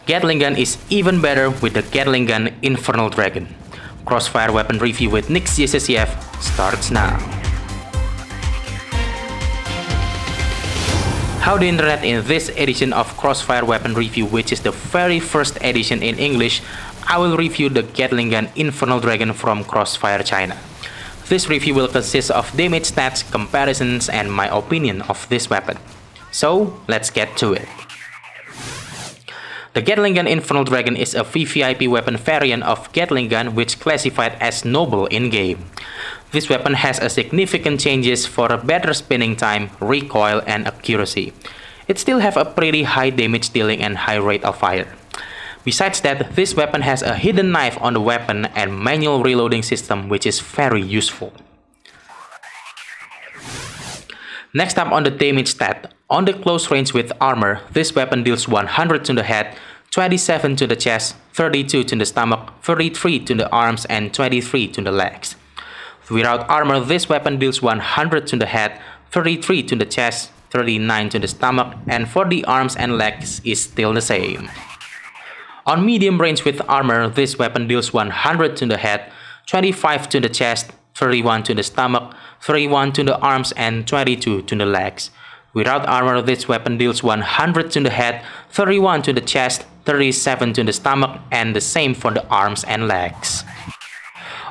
Gatling gun is even better with the Gatling Gun-Infernal Dragon. Crossfire Weapon review with NickzJSA.CF starts now. How the internet in this edition of Crossfire Weapon review, which is the very first edition in English, I will review the Gatling Gun-Infernal Dragon from CrossFire China. This review will consist of damage stats, comparisons, and my opinion of this weapon. So, let's get to it. The Gatling Gun-Infernal Dragon is a VVIP weapon variant of Gatling gun which classified as noble in-game. This weapon has a significant changes for a better spinning time, recoil, and accuracy. It still have a pretty high damage dealing and high rate of fire. Besides that, this weapon has a hidden knife on the weapon and manual reloading system which is very useful. Next up on the damage stat, on the close range with armor, this weapon deals 100 to the head, 27 to the chest, 32 to the stomach, 33 to the arms, and 23 to the legs. Without armor, this weapon deals 100 to the head, 33 to the chest, 39 to the stomach, and for the arms and legs is still the same. On medium range with armor, this weapon deals 100 to the head, 25 to the chest, 31 to the stomach, 31 to the arms, and 22 to the legs. Without armor, this weapon deals 100 to the head, 31 to the chest, 37 to the stomach, and the same for the arms and legs.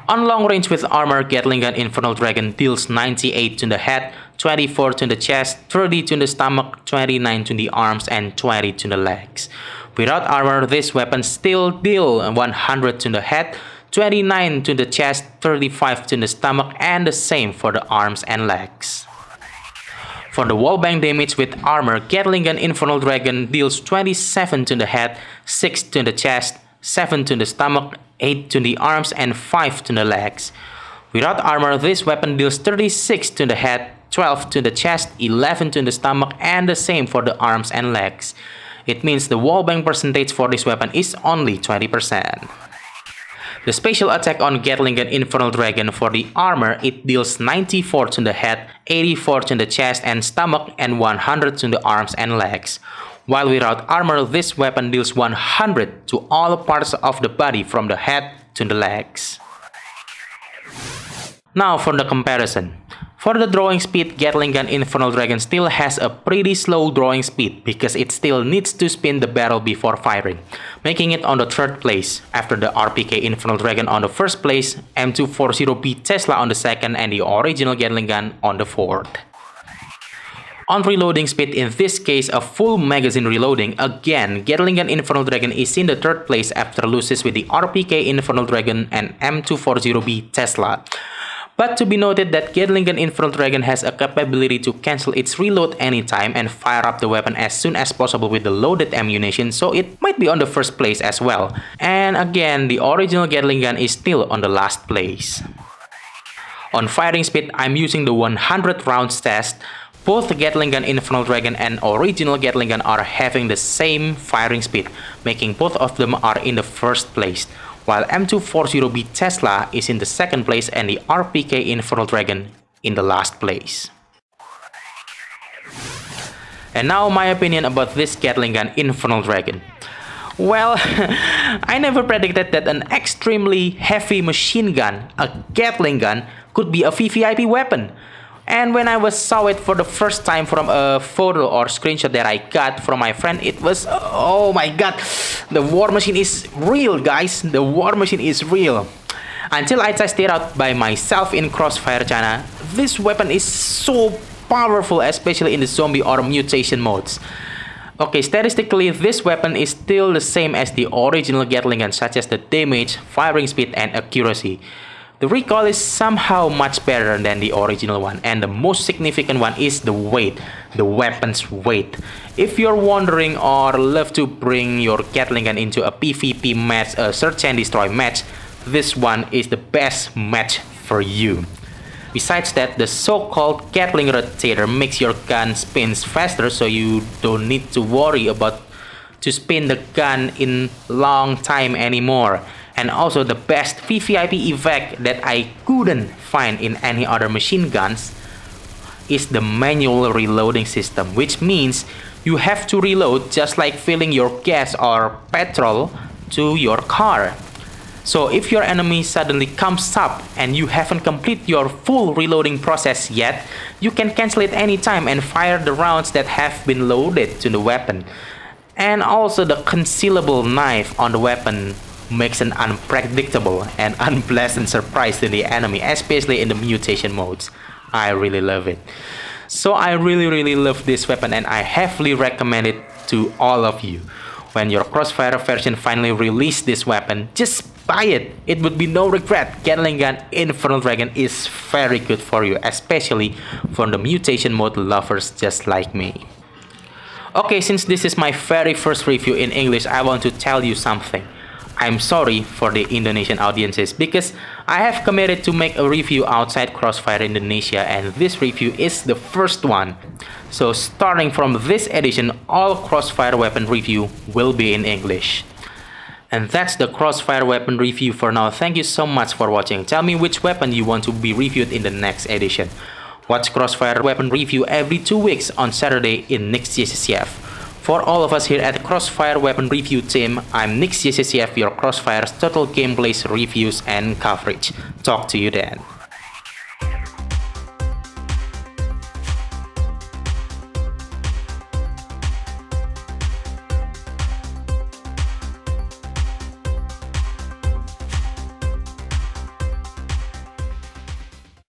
On long range with armor, Gatling Gun-Infernal Dragon deals 98 to the head, 24 to the chest, 30 to the stomach, 29 to the arms, and 20 to the legs. Without armor, this weapon still deals 100 to the head, 29 to the chest, 35 to the stomach, and the same for the arms and legs. For the wallbang damage with armor, Gatling Gun-Infernal Dragon deals 27 to the head, 6 to the chest, 7 to the stomach, 8 to the arms, and 5 to the legs. Without armor, this weapon deals 36 to the head, 12 to the chest, 11 to the stomach, and the same for the arms and legs. It means the wallbang percentage for this weapon is only 20%. The special attack on Gatling Gun-Infernal Dragon for the armor, it deals 94 to the head, 84 to the chest and stomach, and 100 to the arms and legs. While without armor, this weapon deals 100 to all parts of the body from the head to the legs. Now for the comparison. For the drawing speed, Gatling Gun-Infernal Dragon still has a pretty slow drawing speed because it still needs to spin the barrel before firing, making it on the third place, after the RPK Infernal Dragon on the first place, M240B Tesla on the second, and the original Gatling gun on the fourth. On reloading speed, in this case a full magazine reloading, again Gatling Gun-Infernal Dragon is in the third place after losses with the RPK Infernal Dragon and M240B Tesla. But to be noted that Gatling Gun-Infernal Dragon has a capability to cancel its reload anytime and fire up the weapon as soon as possible with the loaded ammunition, so it might be on the first place as well. And again, the original Gatling gun is still on the last place. On firing speed, I'm using the 100 rounds test. Both the Gatling Gun-Infernal Dragon and original Gatling gun are having the same firing speed, making both of them are in the first place, while M240B Tesla is in the second place and the RPK Infernal Dragon in the last place. And now my opinion about this Gatling Gun-Infernal Dragon. Well, I never predicted that an extremely heavy machine gun, a Gatling gun, could be a VVIP weapon. And when I saw it for the first time from a photo or screenshot that I got from my friend, it was, oh my god, the war machine is real, guys. The war machine is real. Until I tested it out by myself in CrossFire China, this weapon is so powerful, especially in the zombie or mutation modes. Okay, statistically, this weapon is still the same as the original Gatling gun, such as the damage, firing speed, and accuracy. The recoil is somehow much better than the original one, and the most significant one is the weight, the weapon's weight. If you're wondering or love to bring your Gatling gun into a PvP match, a search and destroy match, this one is the best match for you. Besides that, the so-called Gatling rotator makes your gun spins faster, so you don't need to worry about to spin the gun in long time anymore. And also the best VVIP effect that I couldn't find in any other machine guns is the manual reloading system, which means You have to reload just like filling your gas or petrol to your car. So if your enemy suddenly comes up and you haven't completed your full reloading process yet, you can cancel it anytime and fire the rounds that have been loaded to the weapon. And also the concealable knife on the weapon makes an unpredictable and unpleasant surprise to the enemy, especially in the mutation modes. I really love it. So I really love this weapon and I heavily recommend it to all of you. When your CrossFire version finally release this weapon, just buy it. It would be no regret. Gatling Gun-Infernal Dragon is very good for you, especially for the mutation mode lovers just like me. Okay, since this is my very first review in English, I want to tell you something. I'm sorry for the Indonesian audiences because I have committed to make a review outside CrossFire Indonesia and this review is the first one. So starting from this edition, all CrossFire Weapon review will be in English. And that's the CrossFire Weapon review for now. Thank you so much for watching. Tell me which weapon you want to be reviewed in the next edition. Watch CrossFire Weapon review every 2 weeks on Saturday in NickzJSA.CF. For all of us here at the CrossFire Weapon Review team, I'm NickzJSA.CF, your CrossFire's total gameplays, reviews and coverage. Talk to you then.